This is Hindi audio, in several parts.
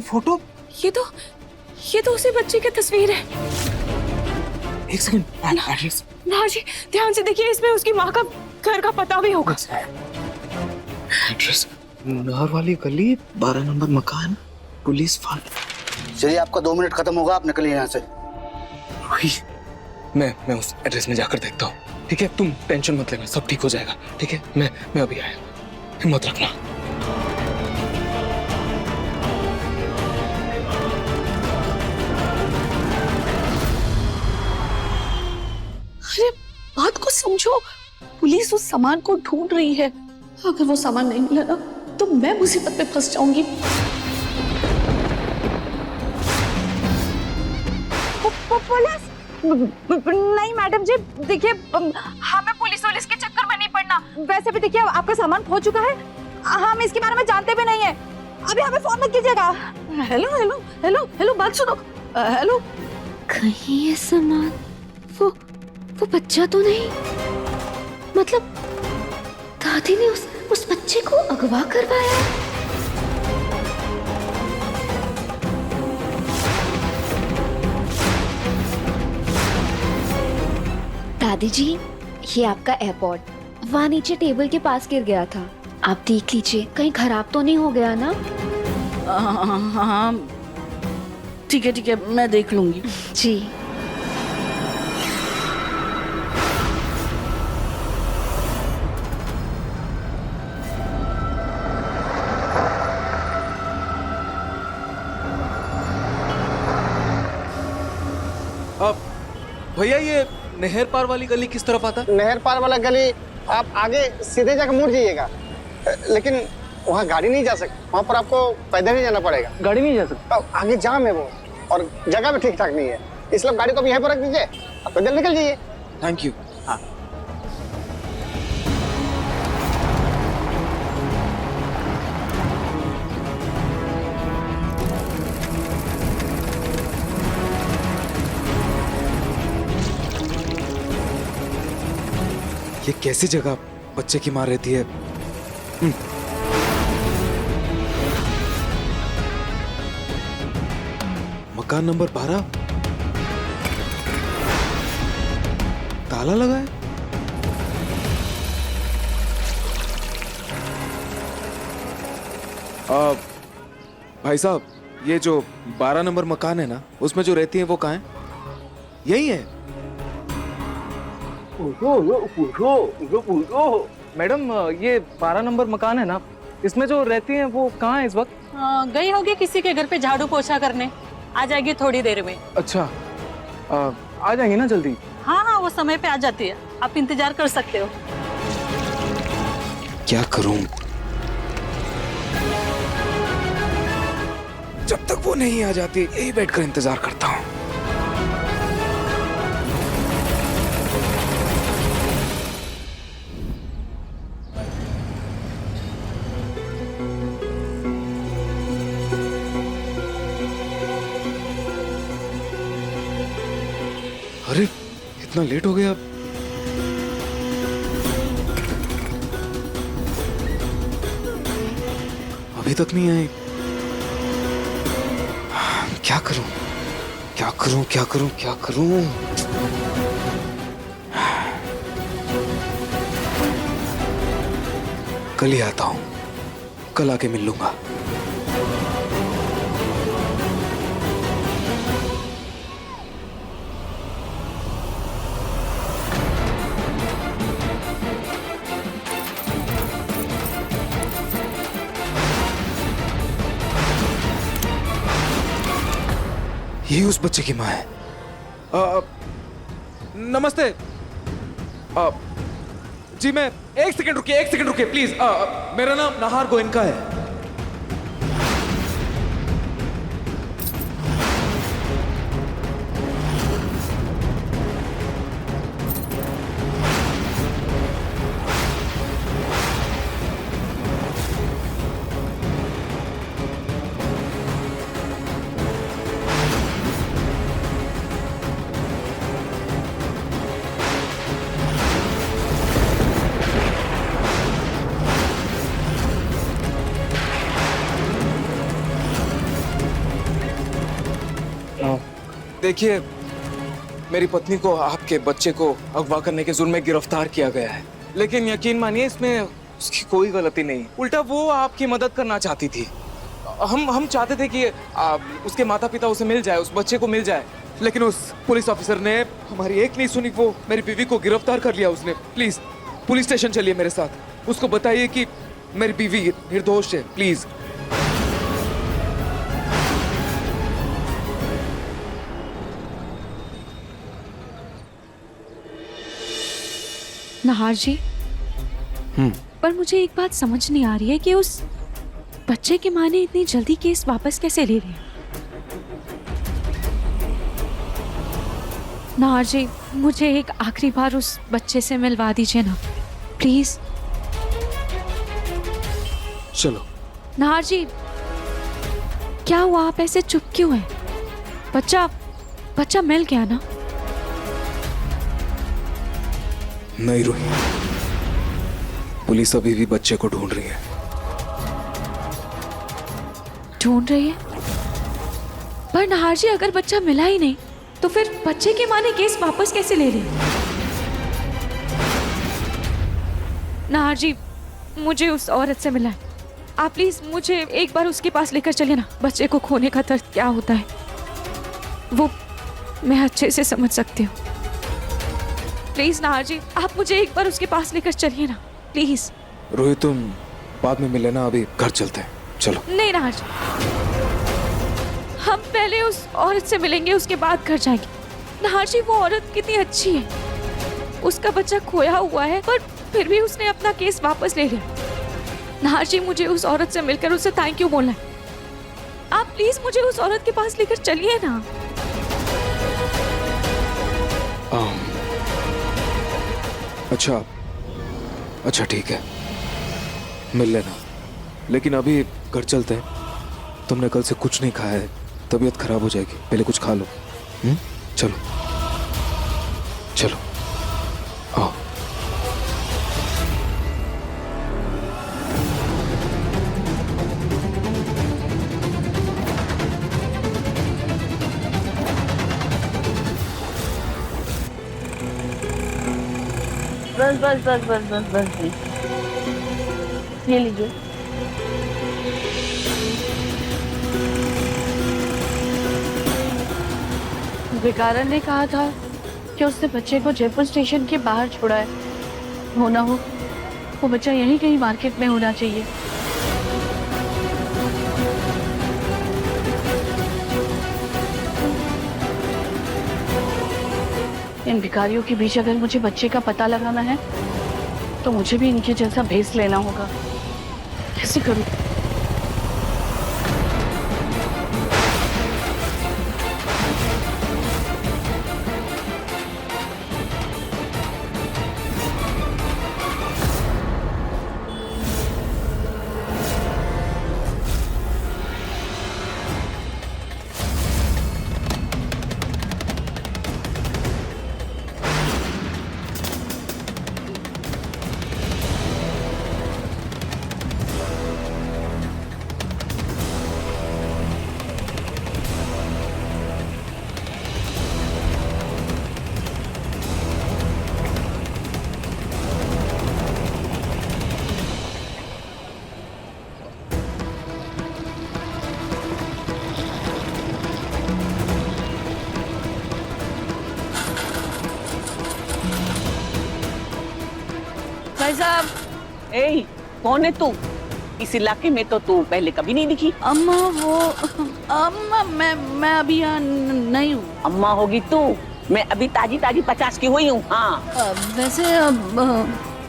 फोटो? ये तो उसी बच्चे की तस्वीर है। एक सेकंड, एड्रेस। ना जी, ध्यान से देखिए, इसमें उसकी माँ का घर का पता भी होगा। एड्रेस नहर वाली गली, 12 नंबर मकान, पुलिस फार्म। चलिए, आपका 2 मिनट खत्म होगा, आप निकलिए यहाँ से। मैं उस एड्रेस में जाकर देखता हूँ, ठीक है? तुम टेंशन मत लेना, सब ठीक हो जाएगा, ठीक है? मैं अभी आया, हिम्मत रखना। अरे बात को समझो, पुलिस उस सामान को ढूंढ रही है। अगर वो सामान नहीं मिला ना तो मैं मुसीबत में फंस जाऊंगी। पुलिस? नहीं मैडम जी, देखिए हमें पुलिस के चक्कर में नहीं पड़ना। वैसे भी देखिए आपका सामान खो चुका है, हम इसके बारे में जानते भी नहीं है। अभी हमें फोन मत कीजिएगा। हेलो हेलो हेलो हेलो, बात सुनो। हेलो, कहीं ये सामान वो बच्चा तो नहीं? मतलब दादी ने उस बच्चे को अगवा करवाया? दादी जी, ये आपका एयरपॉड वहाँ नीचे टेबल के पास गिर गया था, आप देख लीजिए कहीं खराब तो नहीं हो गया ना? हाँ ठीक है, मैं देख लूंगी जी। अब भैया, ये नहर पार वाली गली किस तरफ आता है? नहर पार वाला गली आप आगे सीधे जाकर मुड़ जाइएगा, लेकिन वहाँ गाड़ी नहीं जा सकती, वहाँ पर आपको पैदल ही जाना पड़ेगा। गाड़ी नहीं जा सकती? आगे जाम है वो, और जगह भी ठीक ठाक नहीं है, इसलिए गाड़ी को भी यहीं पर रख दीजिए, आप पैदल निकल जाइए। Thank you. हाँ। ये कैसी जगह बच्चे की माँ रहती है? मकान नंबर 12, ताला लगा है। भाई साहब, ये जो 12 नंबर मकान है ना, उसमें जो रहती हैं वो कहाँ है? यही है? मैडम, ये 12 नंबर मकान है ना, इसमें जो रहती हैं वो कहाँ है इस वक्त? गई होगी किसी के घर पे झाड़ू पोछा करने, आ जाएगी थोड़ी देर में। अच्छा, आ जाएंगे ना जल्दी? हाँ, वो समय पे आ जाती है, आप इंतजार कर सकते हो। क्या करूं? जब तक वो नहीं आ जाती यही बैठकर इंतजार करता हूं। अरे, इतना लेट हो गया। अभी तक नहीं आए। क्या करूं? क्या करूं? क्या करूं? क्या करूं? कल ही आता हूं, कल आके मिल लूंगा। ये उस बच्चे की माँ है। नमस्ते। जी, मैं एक सेकंड रुकिए प्लीज। मेरा नाम नाहार गोयनका है। देखिए, मेरी पत्नी को आपके बच्चे को अगवा करने के जुर्म में गिरफ्तार किया गया है, लेकिन यकीन मानिए इसमें उसकी कोई गलती नहीं। उल्टा वो आपकी मदद करना चाहती थी। हम चाहते थे कि उसके माता पिता उसे मिल जाए, उस बच्चे को मिल जाए, लेकिन उस पुलिस ऑफिसर ने हमारी एक नहीं सुनी। वो मेरी बीवी को गिरफ्तार कर लिया उसने। प्लीज पुलिस स्टेशन चलिए मेरे साथ, उसको बताइए कि मेरी बीवी निर्दोष है, प्लीज। नाहर जी, पर मुझे एक बात समझ नहीं आ रही है कि उस बच्चे की माँ ने इतनी जल्दी केस वापस कैसे ले लिया। नाहर जी, मुझे एक आखिरी बार उस बच्चे से मिलवा दीजिए ना, प्लीज। चलो। नाहर जी, क्या हुआ, आप ऐसे चुप क्यों हैं? बच्चा मिल गया ना? नहीं रूही, पुलिस अभी भी बच्चे को ढूंढ रही है। ढूंढ रही है? पर नाहर जी, अगर बच्चा मिला ही नहीं तो फिर बच्चे की माँ ने केस वापस कैसे ले लिया? नाहर जी, मुझे उस औरत से मिला है, आप प्लीज मुझे एक बार उसके पास लेकर चलिए ना। बच्चे को खोने का दर्द क्या होता है वो मैं अच्छे से समझ सकती हूँ। प्लीज नाहर जी, आप मुझे एक बार उसके पास लेकर चलिए ना, प्लीज। रोहित, तुम बाद में मिले ना, अभी घर चलते हैं, चलो। नहीं नाहर जी, हम पहले उस औरत से मिलेंगे, उसके बाद घर जाएंगे। नाहर जी, वो औरत कितनी अच्छी है, उसका बच्चा खोया हुआ है पर फिर भी उसने अपना केस वापस ले लिया। नाहर जी, मुझे उस औरत से मिलकर उससे थैंक यू बोलना है। आप प्लीज मुझे उस औरत के पास लेकर चलिए ना। अच्छा ठीक है, मिल लेना, लेकिन अभी घर चलते हैं। तुमने कल से कुछ नहीं खाया है, तबीयत खराब हो जाएगी, पहले कुछ खा लो। चलो चलो, आओ। बस बस बस बस बस बस ये लीजिए। विकारण ने कहा था कि उसने बच्चे को जयपुर स्टेशन के बाहर छोड़ा है। हो ना हो वो बच्चा यहीं कहीं मार्केट में होना चाहिए। इन भिखारियों के बीच अगर मुझे बच्चे का पता लगाना है तो मुझे भी इनके जैसा भेस लेना होगा। कैसे करूं? भाई साहब, ए, कौन है तू? इस इलाके में तो तू पहले कभी नहीं दिखी। अम्मा अम्मा मैं अभी यहाँ नहीं हूँ। अम्मा होगी तू, मैं अभी ताजी 50 की हुई हूँ। हाँ वैसे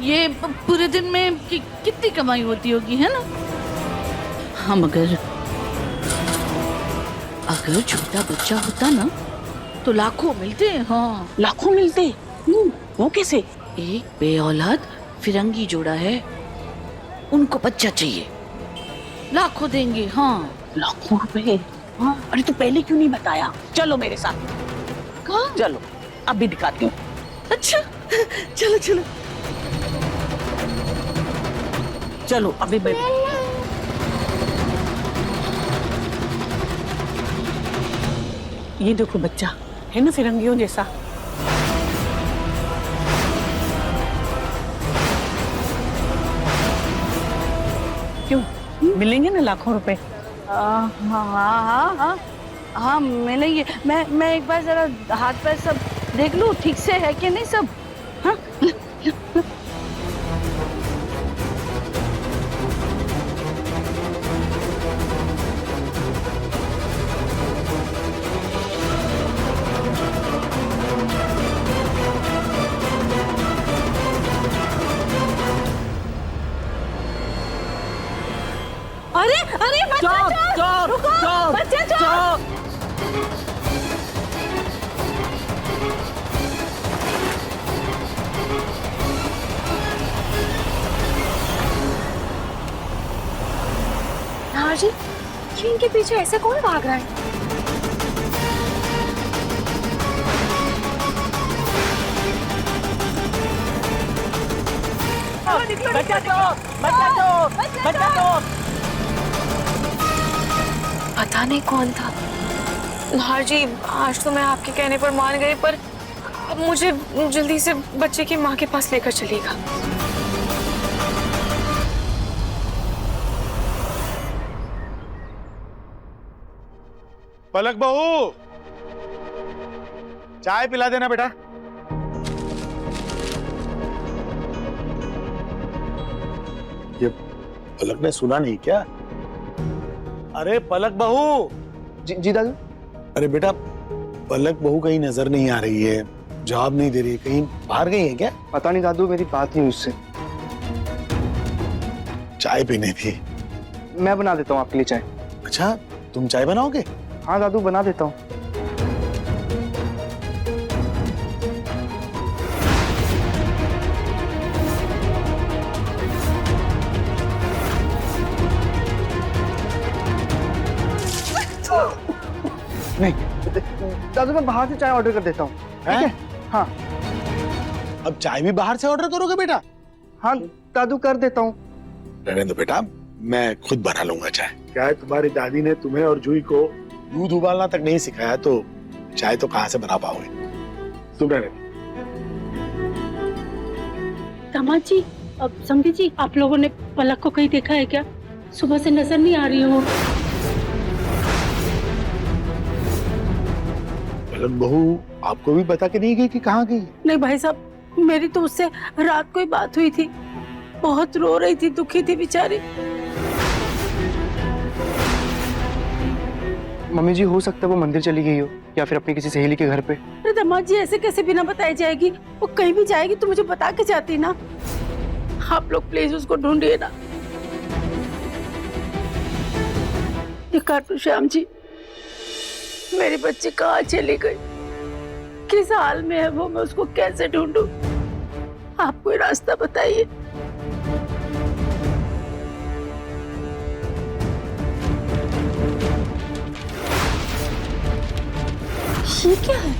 ये पूरे दिन में कितनी कमाई होती होगी, है ना? हम अगर छोटा बच्चा होता ना तो लाखों मिलते। हाँ लाखों मिलते। वो कैसे? एक बेऔलाद फिरंगी जोड़ा है, उनको बच्चा चाहिए, लाखों देंगे। हाँ लाखों रुपए? हाँ। अरे तू पहले क्यों नहीं बताया? चलो मेरे साथ। कहाँ? चलो अभी दिखाती हूँ। अच्छा चलो चलो चलो अभी मैं ये देखो बच्चा, है ना फिरंगियों जैसा। क्यों, मिलेंगे ना लाखों रुपए? हाँ हाँ हाँ हाँ मिलेंगे। मैं एक बार जरा हाथ पैर सब देख लूं ठीक से है कि नहीं सब। हाँ अरे अरे बच्चा चोर, रुको, बच्चा चोर। हाँ जी, ये इनके पीछे ऐसे कौन भाग रहा है? बच्चा चोर, बच्चा चोर, बच्चा चोर। पता नहीं कौन था। हाँ जी, आज तो मैं आपके कहने पर मान गई, पर अब मुझे जल्दी से बच्चे की माँ के पास लेकर चलेगा। पलक बहू, चाय पिला देना बेटा। ये पलक ने सुना नहीं क्या? अरे पलक बहू। जी दादू। अरे बेटा, पलक बहू कहीं नजर नहीं आ रही है, जवाब नहीं दे रही है, कहीं बाहर गई है क्या? पता नहीं दादू, मेरी बात नहीं उससे। चाय पीनी थी। मैं बना देता हूँ आपके लिए चाय। अच्छा, तुम चाय बनाओगे? हाँ दादू, बना देता हूँ। नहीं दादू, मैं बाहर से चाय ऑर्डर कर देता हूँ। ठीक है? हाँ। अब चाय भी बाहर से ऑर्डर करोगे बेटा? हाँ दादू, कर देता हूँ। रहने दो बेटा, मैं खुद बना लूंगा चाय। क्या है, तुम्हारी दादी ने तुम्हें और जूही को दूध उबालना तक नहीं सिखाया, तो चाय तो कहाँ से बना पाओगे? तुम रहने दो। दामाद जी, अब समझी जी, आप लोगों ने पलक को कहीं देखा है क्या? सुबह से नजर नहीं आ रही हो। पलक बहू आपको भी बता के नहीं गई कि कहाँ गई? नहीं भाई साहब, मेरी तो उससे रात को ही बात हुई थी। बहुत रो रही थी, दुखी थी बेचारी। मम्मी जी, हो सकता है वो मंदिर चली गई हो या फिर अपनी किसी सहेली के घर पे। अरे दामाद जी, ऐसे कैसे बिना बताई जाएगी? वो कहीं भी जाएगी तो मुझे बता के जाती ना। आप लोग प्लीज उसको ढूंढिए ना। श्याम जी, मेरी बच्ची कहाँ चली गई, किस हाल में है वो, मैं उसको कैसे ढूंढूं? आप कोई रास्ता बताइए। ये क्या है?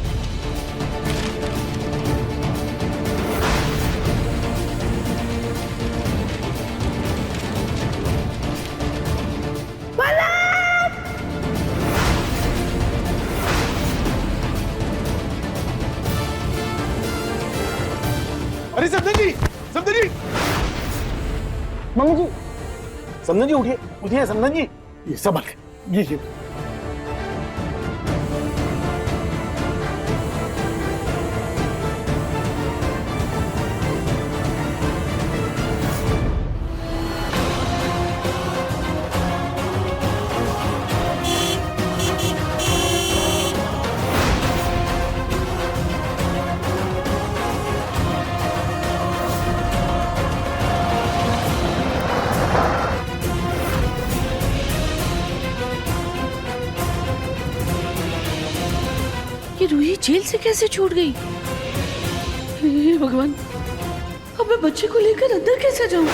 अरे समधन जी, समधन जी, मम्मी जी, समधन जी उठिए, उठिए समधन जी। ये संभल के, ये रूही जेल से कैसे छूट गई? हे भगवान, अब मैं बच्चे को लेकर अंदर कैसे जाऊं?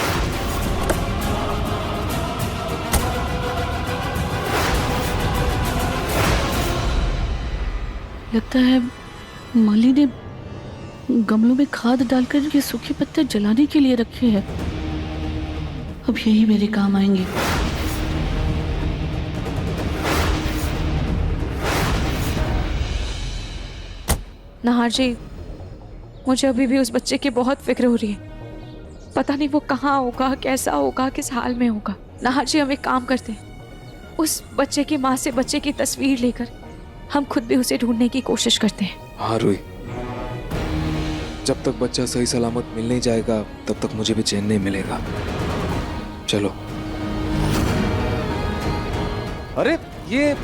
लगता है माली ने गमलों में खाद डालकर ये सूखे पत्ते जलाने के लिए रखे हैं। अब यही मेरे काम आएंगे। नाहर जी, मुझे अभी भी उस बच्चे की बहुत फिक्र हो रही है। पता नहीं वो कहाँ होगा, कैसा होगा, किस हाल में होगा। नाहर जी, हम एक काम करते हैं, उस बच्चे की माँ से बच्चे की तस्वीर लेकर हम खुद भी उसे ढूंढने की कोशिश करते हैं। हाँ रूही, जब तक बच्चा सही सलामत मिल नहीं जाएगा तब तक मुझे भी चैन नहीं मिलेगा। चलो। अरे ये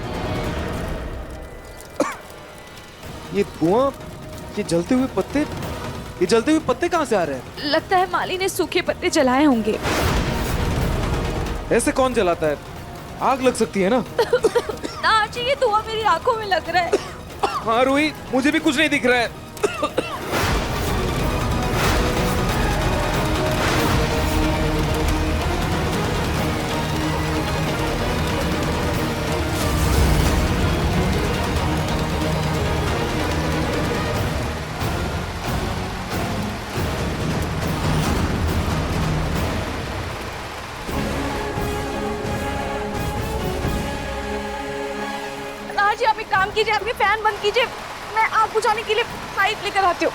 धुआं, ये जलते हुए पत्ते कहाँ से आ रहे हैं? लगता है माली ने सूखे पत्ते जलाए होंगे। ऐसे कौन जलाता है? आग लग सकती है ना। नाहर जी, ये धुआं मेरी आंखों में लग रहा है। हाँ रूही, मुझे भी कुछ नहीं दिख रहा है। नाहर जी, आप एक काम कीजिए, आपके फैन बंद कीजिए, मैं आग बुझाने के लिए पाइप लेकर आती हूँ।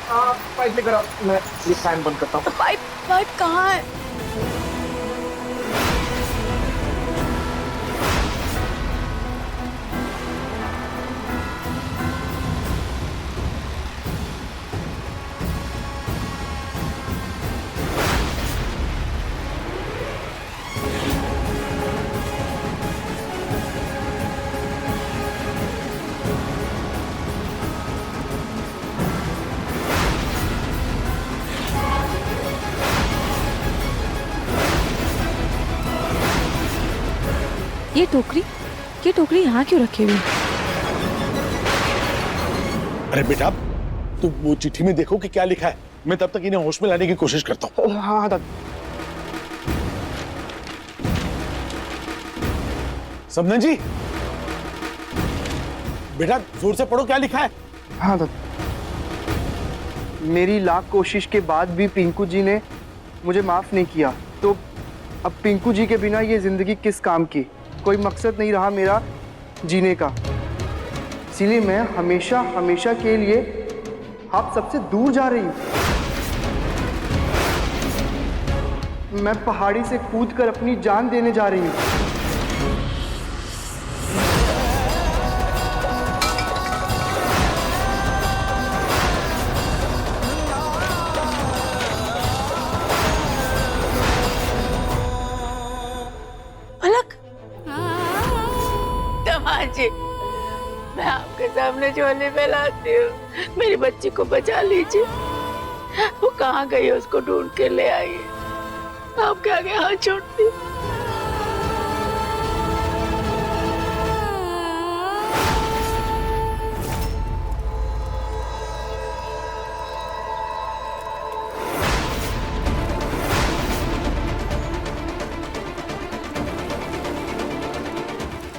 पाइप लेकर आओ, मैं ये फैन बंद करता हूँ। पाइप कहाँ है? ये टोकरी यहाँ क्यों रखी हुई? अरे बेटा, तुम वो चिट्ठी में देखो कि क्या लिखा है। मैं तब तक इन्हें होश में लाने की कोशिश करता हूँ। हाँ दादा। समधन जी, बेटा जोर से पढ़ो, क्या लिखा है? हाँ दादा। मेरी लाख कोशिश के बाद भी पिंकू जी ने मुझे माफ नहीं किया, तो अब पिंकू जी के बिना ये जिंदगी किस काम की? कोई मकसद नहीं रहा मेरा जीने का। इसीलिए मैं हमेशा हमेशा के लिए आप सबसे दूर जा रही हूँ। मैं पहाड़ी से कूदकर अपनी जान देने जा रही हूँ। जी, मैं आपके सामने झोली फैलाती हूँ, मेरी बच्ची को बचा लीजिए। वो कहाँ गई है, उसको ढूंढ के ले आइए। आपके आगे हाथ छोड़ती हूँ।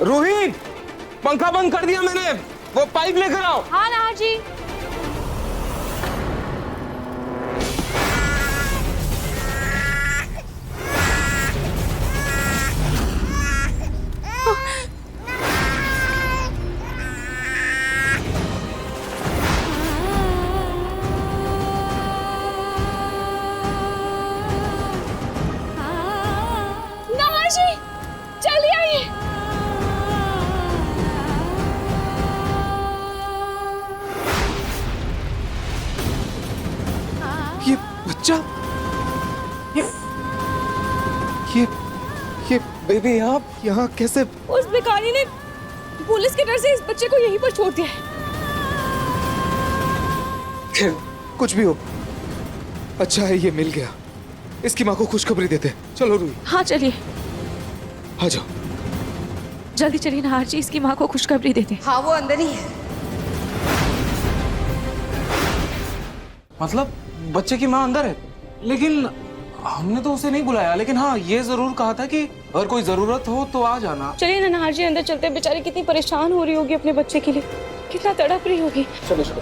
रूही, पंखा बंद कर दिया मैंने, वो पाइप लेकर आओ। हाँ नाहर जी। नाहर जी, जल्दी आइए। ये बच्चा, ये बेबी आप यहाँ कैसे? उस भिखारी ने पुलिस के डर से इस बच्चे को यहीं पर छोड़ दिया है। खैर, कुछ भी हो, अच्छा है ये मिल गया। इसकी माँ को खुशखबरी देते। चलो रूही। हाँ चलिए, आ जाओ। जल्दी चलिए नाहर जी, इसकी माँ को खुशखबरी देते। हाँ, वो अंदर ही है। मतलब बच्चे की माँ अंदर है, लेकिन हमने तो उसे नहीं बुलाया। लेकिन हाँ, ये जरूर कहा था कि अगर कोई जरूरत हो तो आ जाना। चलिए ना नाहर जी, अंदर चलते। बेचारी कितनी परेशान हो रही होगी अपने बच्चे के लिए, कितना तड़प रही होगी। चलो चलो।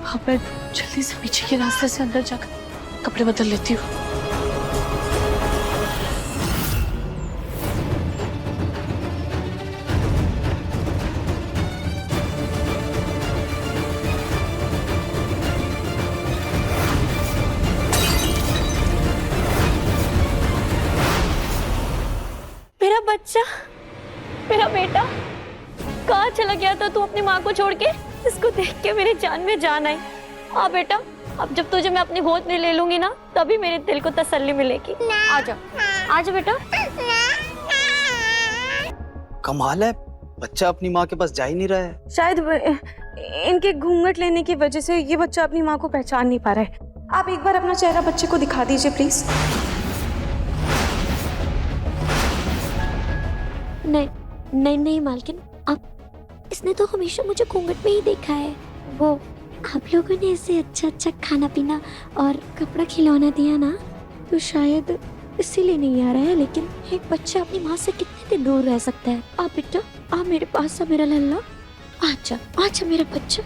अब मैं जल्दी से पीछे के रास्ते से अंदर जाकर कपड़े बदल लेती हूँ। बच्चा, मेरा बेटा, कहाँ चला गया था तू अपनी माँ को छोड़ के? इसको देख के मेरी जान में जान आई। हाँ बेटा, अब जब तुझे मैं अपनी गोद में ले लूंगी ना, तभी मेरे दिल को तसल्ली मिलेगी। आजा, आजा बेटा। कमाल है, बच्चा अपनी माँ के पास जा ही नहीं रहा है। शायद इनके घूंघट लेने की वजह से ये बच्चा अपनी माँ को पहचान नहीं पा रहा है। आप एक बार अपना चेहरा बच्चे को दिखा दीजिए प्लीज। नहीं नहीं मालकिन, अब इसने तो हमेशा मुझे घूंघट में ही देखा है। वो आप लोगों ने इसे अच्छा अच्छा खाना पीना और कपड़ा खिलौना दिया ना, तो शायद इसीलिए नहीं आ रहा है। लेकिन एक बच्चा अपनी माँ से कितने दिन दूर रह सकता है? आ बेटा, आ मेरे पास, आ मेरा लल्ला, आजा आजा मेरा बच्चा।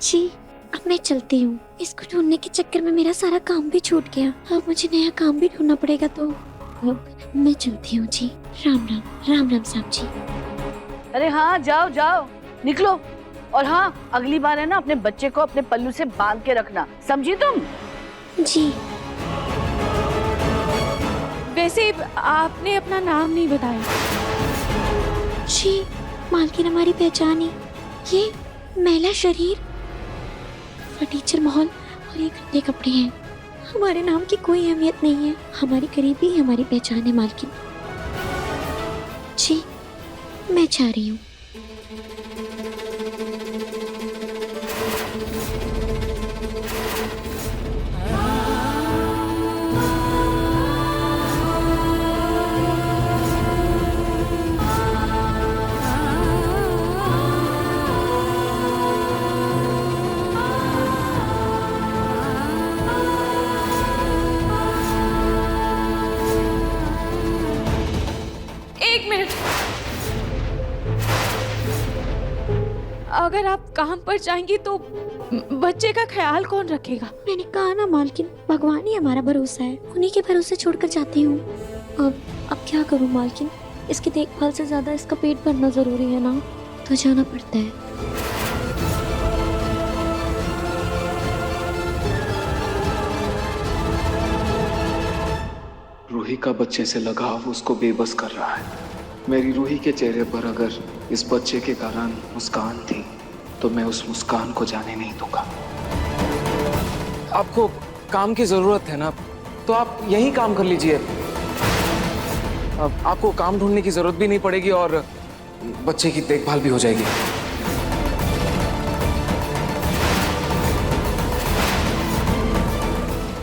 जी, अब मैं चलती हूँ। इसको ढूंढने के चक्कर में मेरा सारा काम भी छूट गया। अब मुझे नया काम भी ढूंढना पड़ेगा, तो अब मैं चलती हूँ जी। राम राम, राम राम साहब जी। अरे हाँ, जाओ जाओ, निकलो। और हाँ, अगली बार है ना, अपने बच्चे को अपने पल्लू से बांध के रखना, समझी तुम? जी। वैसे आपने अपना नाम नहीं बताया। जी, मालकिन हमारी पहचान ही ये मैला शरीर, फर्नीचर मॉल और ये गंदे कपड़े हैं। हमारे नाम की कोई अहमियत नहीं है, हमारी गरीबी ही हमारी पहचान है मालकिन। जी, मैं जा रही हूँ। एक मिनट, अगर आप काम पर जाएंगी तो बच्चे का ख्याल कौन रखेगा? मैंने कहा ना मालकिन, भगवान ही हमारा भरोसा है, उन्हीं के भरोसे छोड़कर जाती हूँ। अब क्या करूँ मालकिन, इसकी देखभाल से ज्यादा इसका पेट भरना जरूरी है ना, तो जाना पड़ता है। रूही का बच्चे से लगाव उसको बेबस कर रहा है। मेरी रूही के चेहरे पर अगर इस बच्चे के कारण मुस्कान थी, तो मैं उस मुस्कान को जाने नहीं दूंगा। आपको काम की जरूरत है ना, तो आप यही काम कर लीजिए। अब आपको काम ढूंढने की जरूरत भी नहीं पड़ेगी और बच्चे की देखभाल भी हो जाएगी।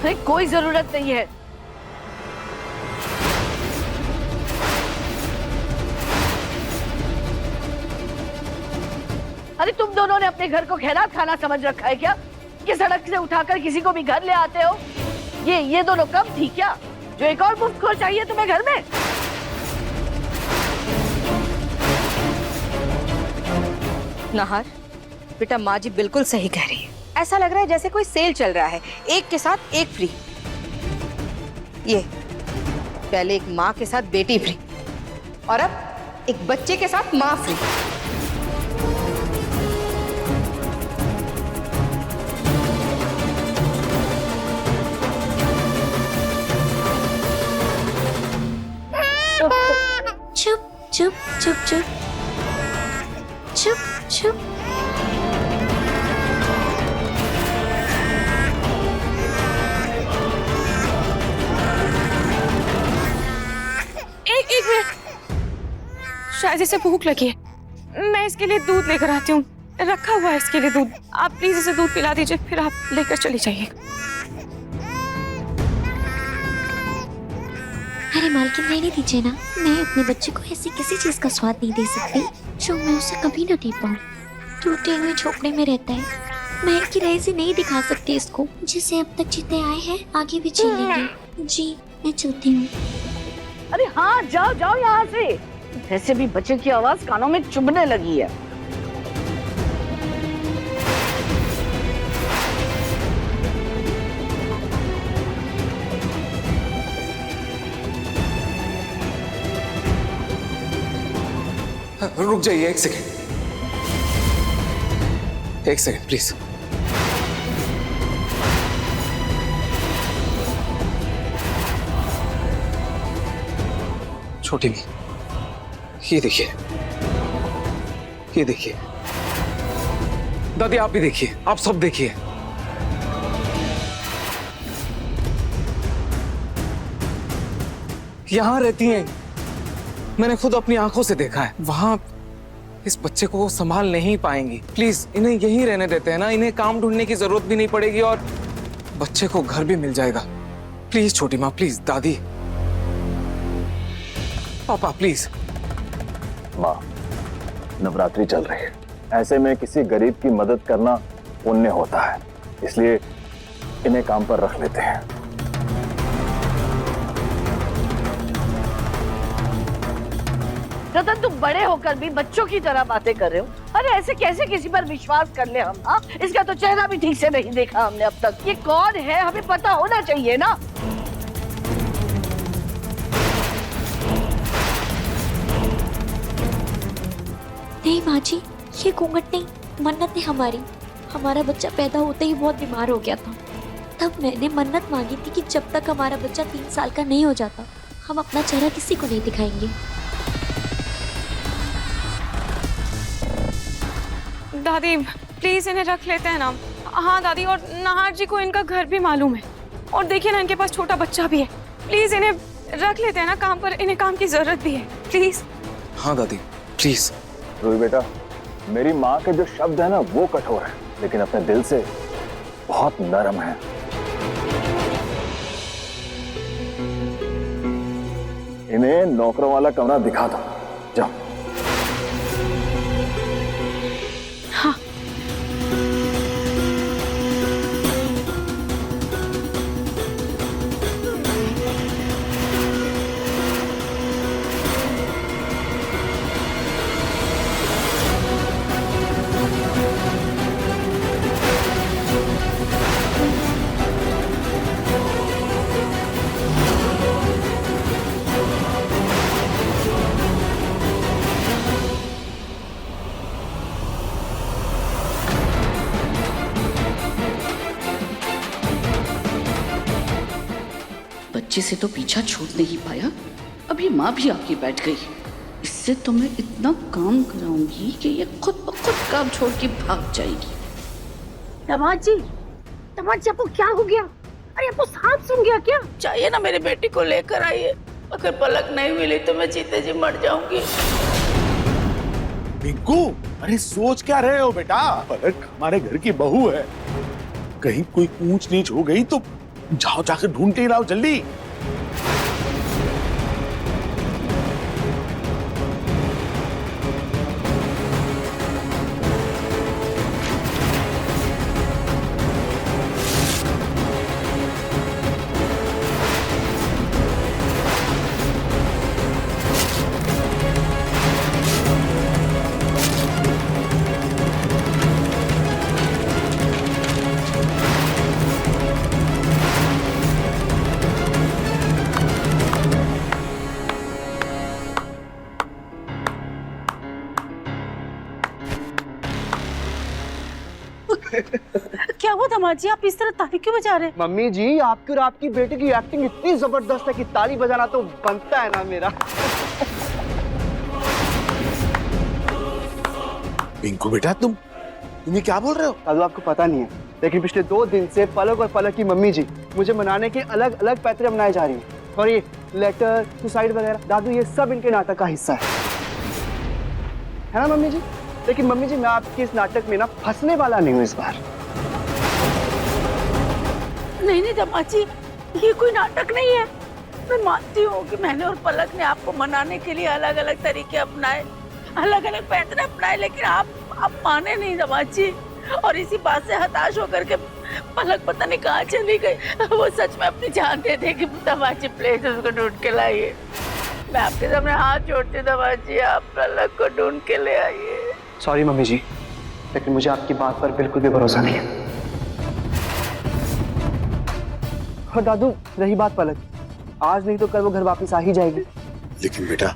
अरे कोई जरूरत नहीं है। अरे तुम दोनों ने अपने घर को खैरात खाना समझ रखा है क्या, कि सड़क से उठाकर किसी को भी घर ले आते हो? ये दोनों कम थी क्या, जो एक और मुफ्तखोर चाहिए तुम्हें घर में? नाहर, बेटा माँ जी बिल्कुल सही कह रही है। ऐसा लग रहा है जैसे कोई सेल चल रहा है, एक के साथ एक फ्री। ये पहले एक माँ के साथ बेटी फ्री, और अब एक बच्चे के साथ माँ फ्री। चुप चुप चुप चुप चुप चुप। एक मिनट, शायद इसे भूख लगी है, मैं इसके लिए दूध लेकर आती हूँ। रखा हुआ है इसके लिए दूध, आप प्लीज इसे दूध पिला दीजिए, फिर आप लेकर चली जाइए। अरे मालकिन, रहने दीजिए ना, मैं अपने बच्चे को ऐसी किसी चीज का स्वाद नहीं दे सकती जो मैं उसे कभी ना दे पाऊँ। टूटे हुए झोपड़े में रहता है, मैं की रईसी नहीं दिखा सकती इसको। जिसे अब तक जीते आए हैं, आगे भी जी लेंगे। जी, मैं चलती हूँ। अरे हाँ, जाओ जाओ यहाँ से। वैसे भी बच्चे की आवाज कानों में चुभने लगी है। रुक जाइए एक सेकेंड, एक सेकेंड प्लीज। छोटी नहीं, ये देखिए, ये देखिए दादी, आप भी देखिए, आप सब देखिए। यहां रहती हैं, मैंने खुद अपनी आंखों से देखा है। वहां इस बच्चे को वो संभाल नहीं पाएंगी। प्लीज इन्हें यहीं रहने देते हैं ना, इन्हें काम ढूंढने की जरूरत भी नहीं पड़ेगी और बच्चे को घर भी मिल जाएगा। प्लीज छोटी माँ, प्लीज दादी, पापा प्लीज। माँ, नवरात्रि चल रही है, ऐसे में किसी गरीब की मदद करना पुण्य होता है, इसलिए इन्हें काम पर रख लेते हैं। रतन, तुम बड़े होकर भी बच्चों की तरह बातें कर रहे हो। अरे ऐसे कैसे किसी पर विश्वास कर ले हम? हाँ, इसका तो चेहरा भी ठीक से नहीं देखा हमने अब तक। ये कौन है हमें पता होना चाहिए ना। नहीं माँ जी, ये घूंघट नहीं, मन्नत है हमारी। हमारा बच्चा पैदा होते ही बहुत बीमार हो गया था, तब मैंने मन्नत मांगी थी कि जब तक हमारा बच्चा 3 साल का नहीं हो जाता हम अपना चेहरा किसी को नहीं दिखाएंगे। दादी प्लीज इन्हें रख लेते हैं ना। हाँ दादी, और नाहर जी को इनका घर भी मालूम है, और देखिए ना इनके पास छोटा बच्चा भी है। प्लीज इन्हें रख लेते हैं ना काम पर, इन्हें काम की जरूरत भी है, प्लीज। हाँ दादी प्लीज। रूही बेटा, मेरी माँ के जो शब्द है ना वो कठोर है, लेकिन अपने दिल से बहुत नरम है। इन्हें नौकरों वाला कमरा दिखा दो, जाओ। हाँ। बच्चे से तो पीछा छूट नहीं पाया, अब ये माँ भी आके बैठ गई। इससे तो मैं इतना काम कराऊंगी कि ये खुद ब खुद काम छोड़ के भाग जाएगी। दामाद जी आपको क्या हो गया? अरे आपको सांप सूंघ गया क्या? चाहिए ना मेरे बेटी को लेकर आइए, अगर पलक नहीं मिली तो मैं जीते जी मर जाऊंगी। पिंकू, अरे सोच क्या रहे हो बेटा? पलक हमारे घर की बहू है, कहीं कोई ऊंच नीच हो गई तो जाओ, जाकर ढूंढते ही लाओ जल्दी। क्या हुआ दामाद जी, आप इस तरह ताली क्यों बजा रहे हैं? मम्मी जी, आपकी और आपकी बेटे की एक्टिंग इतनी जबरदस्त है कि ताली बजाना तो बनता है ना मेरा। पिंकू बेटा, तुम्हें क्या बोल रहे हो? दादू आपको पता नहीं है, लेकिन पिछले 2 दिन से पलक और पलक की मम्मी जी मुझे मनाने के अलग अलग पैतरे बनाए जा रही है। और ये लेटर, सुसाइड वगैरह, दादू ये सब इनके नाटक का हिस्सा है ना मम्मी जी? लेकिन मम्मी जी, मैं आपके इस नाटक में ना फंसने वाला नहीं हूँ इस बार। नहीं दामाद जी, ये कोई नाटक नहीं है। मैं मानती हूँ कि मैंने और पलक ने आपको मनाने के लिए अलग अलग तरीके अपनाए, अलग अलग पैतरे अपनाए, लेकिन आप माने नहीं दामाद जी। और इसी बात से हताश होकर के पलक पता नहीं कहाँ चली गई। वो सच में अपनी जान दे देगी। दामाद जी प्लीज उसको ढूंढ के लाइए, मैं आपके सामने हाथ जोड़ती हूँ। दामाद जी आप पलक को ढूंढ के ले आइए। सॉरी मम्मी जी, लेकिन मुझे आपकी बात पर बिल्कुल भी भरोसा नहीं है। और दादू, रही बात पलक, आज नहीं तो कल वो घर वापस आ ही जाएगी। लेकिन बेटा,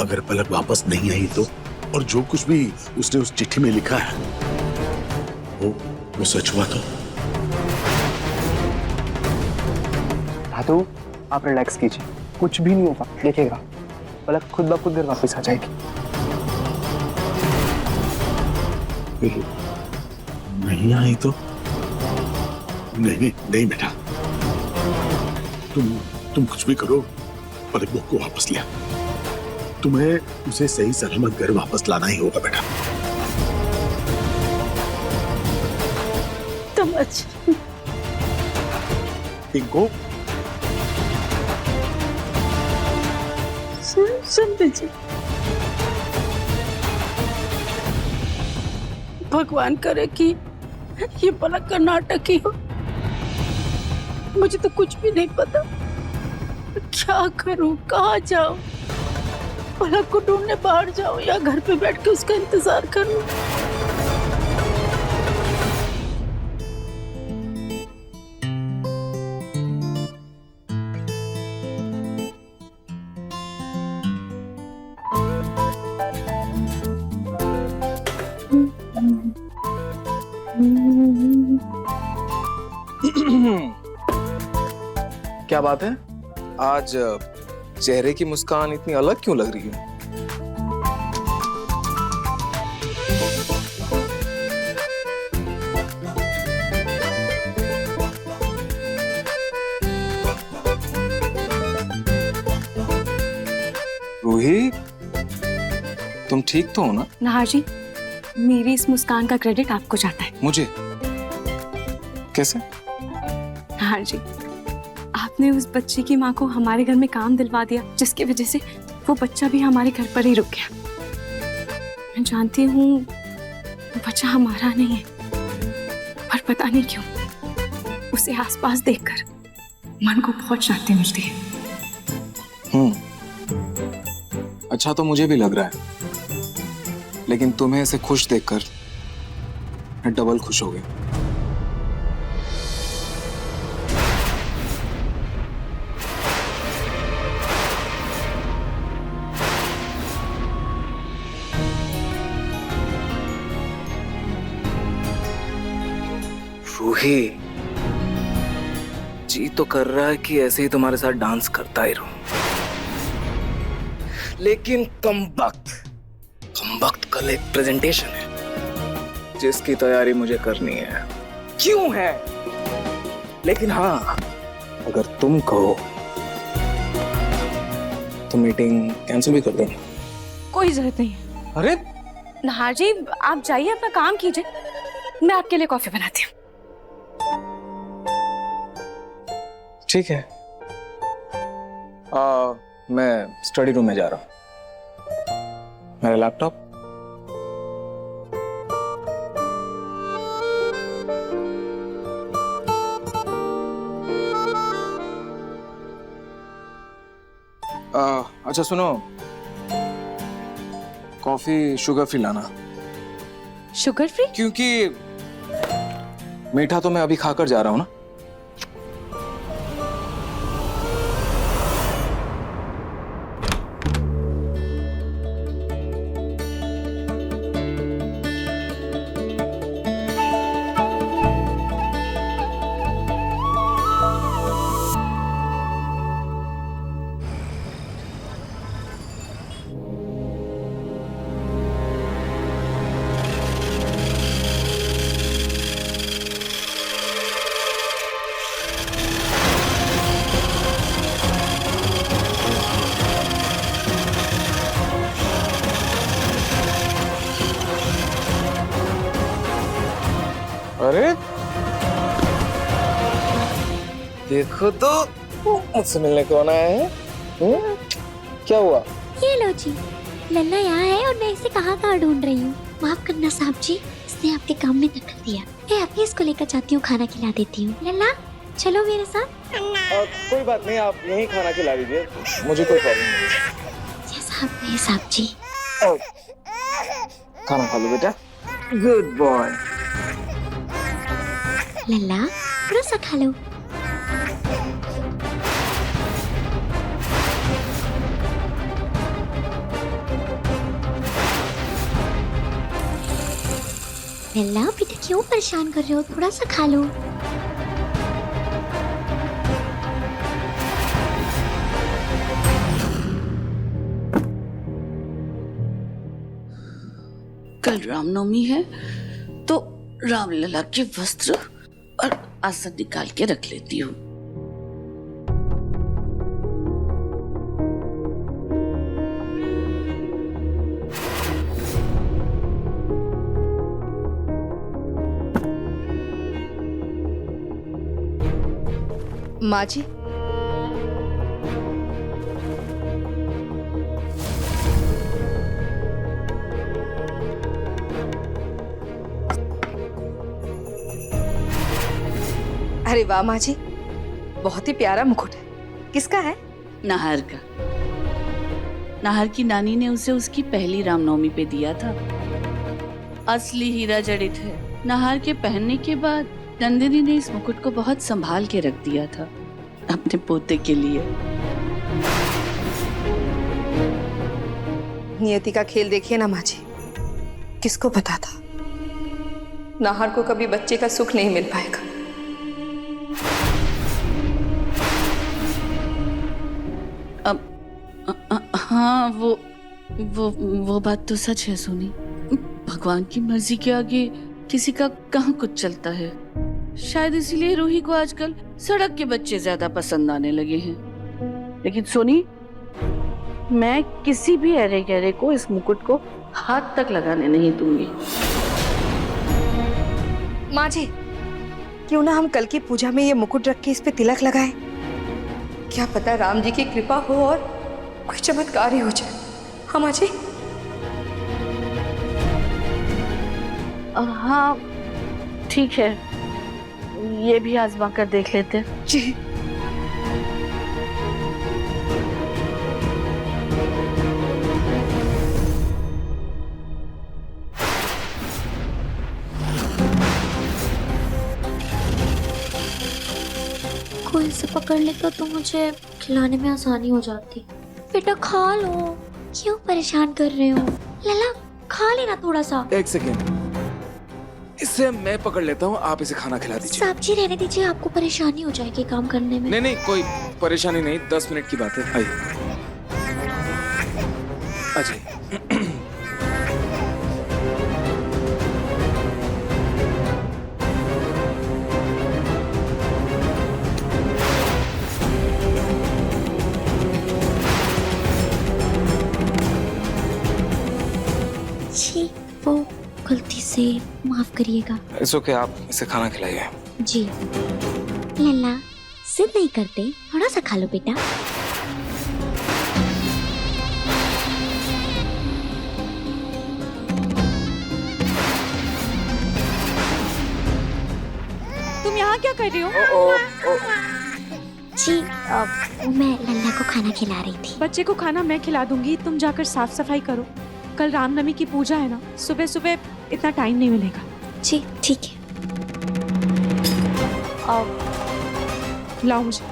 अगर पलक वापस नहीं आई तो, और जो कुछ भी उसने उस चिट्ठी में लिखा है वो सच हुआ तो? दादू आप रिलैक्स कीजिए, कुछ भी नहीं होगा, देखेगा। पलक खुद ब खुद घर वापस आ जाएगी। नहीं आई तो नहीं नहीं बेटा, तुम कुछ भी करो, पलक बहू को वापस ले। तुम्हें उसे सही सलामत घर वापस लाना ही होगा बेटा। समझ पिंकू, सुन दीजिए, भगवान करे कि ये पलक का नाटक ही हो। मुझे तो कुछ भी नहीं पता, क्या करूं, कहाँ जाऊं, पलक को ढूंढने बाहर जाऊं या घर पे बैठ के उसका इंतजार करूं। क्या बात है, आज चेहरे की मुस्कान इतनी अलग क्यों लग रही है? रूही, तुम ठीक तो हो ना? नाहर जी, मेरी इस मुस्कान का क्रेडिट आपको जाता है। मुझे? कैसे? नाहर जी, आपने उस बच्चे की माँ को हमारे घर में काम दिलवा दिया, जिसकी वजह से वो बच्चा भी हमारे घर पर ही रुक गया। मैं जानती हूँ वो बच्चा हमारा नहीं है, पर पता नहीं क्यों उसे आसपास देखकर मन को बहुत शांति मिलती है। अच्छा तो मुझे भी लग रहा है, लेकिन तुम्हें ऐसे खुश देखकर मैं डबल खुश हो गया। रूही, जी तो कर रहा है कि ऐसे ही तुम्हारे साथ डांस करता ही रहूं, लेकिन कमबख्त कल एक प्रेजेंटेशन है जिसकी तैयारी मुझे करनी है। क्यों है? लेकिन हाँ, अगर तुम कहो तो मीटिंग कैंसिल भी कर देना। कोई जरूरत नहीं है। अरे नाहर जी, आप जाइए, अपना काम कीजिए, मैं आपके लिए कॉफी बनाती हूँ। ठीक है, मैं स्टडी रूम में जा रहा हूँ। मेरा लैपटॉप? अच्छा सुनो, कॉफी शुगर फ्री लाना। Sugar free? क्योंकि मीठा तो मैं अभी खाकर जा रहा हूँ ना। अरे देखो तो मुझसे मिलने कौन आया है? क्या हुआ? ये लो जी, लल्ला यहाँ है और मैं इसे कहाँ ढूंढ रही हूँ। माफ करना साहब जी, इसने आपके काम में दखल दिया। मैं अभी इसको लेकर जाती हूँ, खाना खिला देती हूँ। लल्ला चलो मेरे साथ। कोई बात नहीं, आप यहीं खाना खिला दीजिए, मुझे कोई प्रॉब्लम नहीं। जैसा आप कहे साहब जी। खाना खा लो बेटा। Good boy. लल्ला थोड़ा सा खा लो। लल्ला बेटा क्यों परेशान कर रहे हो, थोड़ा सा खा लो। कल रामनवमी है तो रामलला के वस्त्र और आसन निकाल के रख लेती हूँ। माँ जी, अरे वाह माँ जी, बहुत ही प्यारा मुकुट है। किसका है? नाहर का। नाहर की नानी ने उसे उसकी पहली रामनवमी पे दिया था। असली हीरा जड़ित है। नाहर के पहनने के बाद नंदिनी ने इस मुकुट को बहुत संभाल के रख दिया था अपने पोते के लिए। नियति का खेल देखिए ना माँ जी, किसको पता था नाहर को कभी बच्चे का सुख नहीं मिल पाएगा। हाँ, वो बात तो सच है सोनी। भगवान की मर्जी के आगे किसी का कहाँ कुछ चलता है। शायद इसीलिए रूही को आजकल सड़क के बच्चे ज्यादा पसंद आने लगे हैं। लेकिन सोनी, मैं किसी भी अरे गहरे को इस मुकुट को हाथ तक लगाने नहीं दूंगी। माँ जी, क्यों ना हम कल की पूजा में ये मुकुट रख के इस पे तिलक लगाएं? क्या पता राम जी की कृपा हो और कोई चमत्कार ही हो जाए। हाँ माँ जी। हाँ ठीक है, ये भी आजमा कर देख लेते हैं। जी। कोई से पकड़ लेता तो मुझे खिलाने में आसानी हो जाती। बेटा खा लो, क्यों परेशान कर रहे हो? लला खा लेना थोड़ा सा। एक सेकेंड, इसे मैं पकड़ लेता हूँ, आप इसे खाना खिला दीजिए। सब्जी रहने दीजिए, आपको परेशानी हो जाएगी काम करने में। नहीं नहीं, कोई परेशानी नहीं, 10 मिनट की बात है। आइए अजय। जी, वो गलती से माफ करिएगा। इट्स ओके, आप इसे खाना खिलाइए। जी। लल्ला जिद नहीं करते, थोड़ा सा खा लो बेटा। तुम यहाँ क्या कर रही हो? जी, मैं लल्ला को खाना खिला रही थी। बच्चे को खाना मैं खिला दूंगी, तुम जाकर साफ सफाई करो। कल रामनवमी की पूजा है ना, सुबह सुबह इतना टाइम नहीं मिलेगा। जी ठीक है। लाओ मुझे।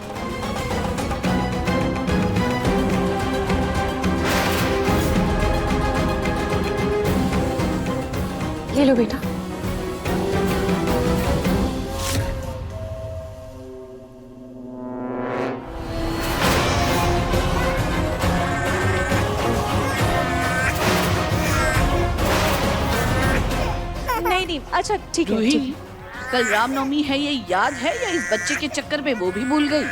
ले लो बेटा। नहीं, अच्छा ठीक है, रूही, ठीक है। कल रामनवमी है, ये याद है या इस बच्चे के चक्कर में वो भी भूल गई?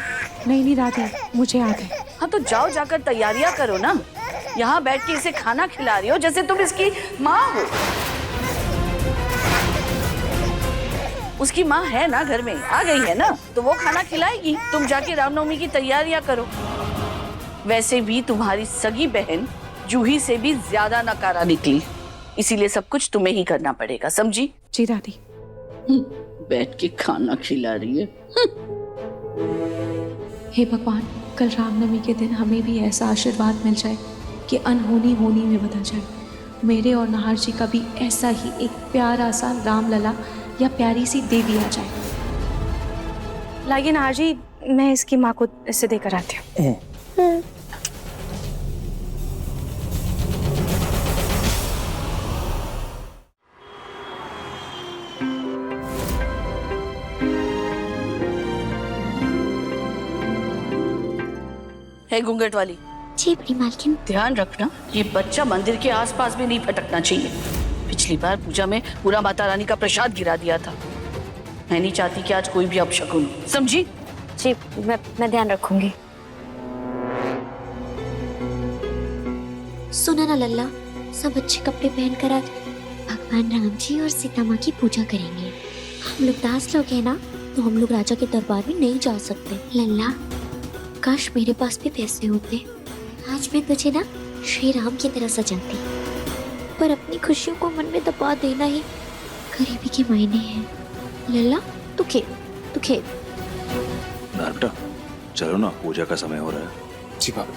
नहीं राधे, मुझे याद है। हाँ तो जाओ, जाकर तैयारियां करो ना। यहाँ बैठ के इसे खाना खिला रही हो जैसे तुम इसकी माँ हो। उसकी माँ है ना घर में, आ गई है ना, तो वो खाना खिलाएगी। तुम जाके रामनवमी की तैयारियां करो। वैसे भी तुम्हारी सगी बहन जूही से भी ज्यादा नकारा निकली, इसीलिए सब कुछ तुम्हें ही करना पड़ेगा, समझी? जी दादी। बैठ के खाना खिला रही है। हे भगवान, कल रामनवमी के दिन हमें भी ऐसा आशीर्वाद मिल जाए कि अनहोनी होनी में बदल जाए। मेरे और नाहर जी का भी ऐसा ही एक प्यारा सा रामलला या प्यारी सी देवी आ जाए। लाइए नाहर जी, मैं इसकी माँ को इससे देकर आती हूँ। है घूंघट वाली, जी बड़ी मालकिन। ध्यान रखना, ये बच्चा मंदिर के आसपास भी नहीं भटकना चाहिए। पिछली बार पूजा में पूरा माता रानी का प्रसाद गिरा दिया था। मैं नहीं चाहती कि आज कोई भी अपशकुन हो, समझी? जी मैं ध्यान रखूंगी। सुना ना लल्ला, सब अच्छे कपड़े पहनकर आज भगवान राम जी और सीता माँ की पूजा करेंगे। हम लोग 10 लोग हैं ना, तो हम लोग राजा के दरबार में नहीं जा सकते। लल्ला, काश मेरे पास भी पैसे होते, आज मैं तुझे ना श्री राम की तरह सजाती। पर अपनी खुशियों को मन में दबा देना ही गरीबी के मायने हैं। लल्ला तू खेल। ना बेटा, चलो ना, पूजा का समय हो रहा है। जी बाबा।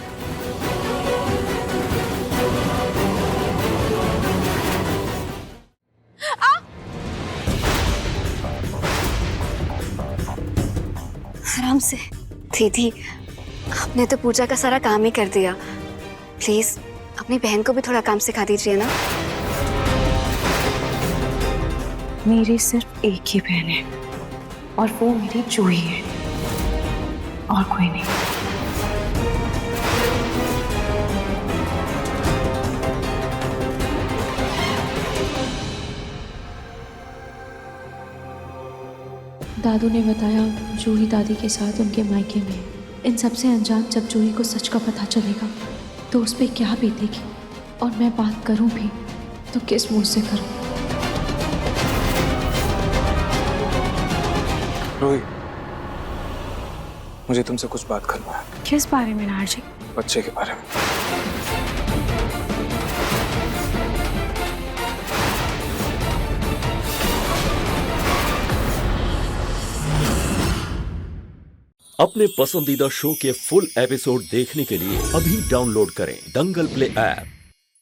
आराम से। दीदी, आपने तो पूजा का सारा काम ही कर दिया। प्लीज अपनी बहन को भी थोड़ा काम सिखा दीजिए ना। मेरी सिर्फ एक ही बहन है और वो मेरी जूही है, और कोई नहीं। दादू ने बताया जूही दादी के साथ उनके मायके में। इन सबसे अनजान जब जूही को सच का पता चलेगा तो उस पर क्या बीतेगी, और मैं बात करूं भी तो किस मुंह से करूं। रोही, मुझे तुमसे कुछ बात करना है। किस बारे में नार जी? बच्चे के बारे में। अपने पसंदीदा शो के फुल एपिसोड देखने के लिए अभी डाउनलोड करें दंगल प्ले ऐप।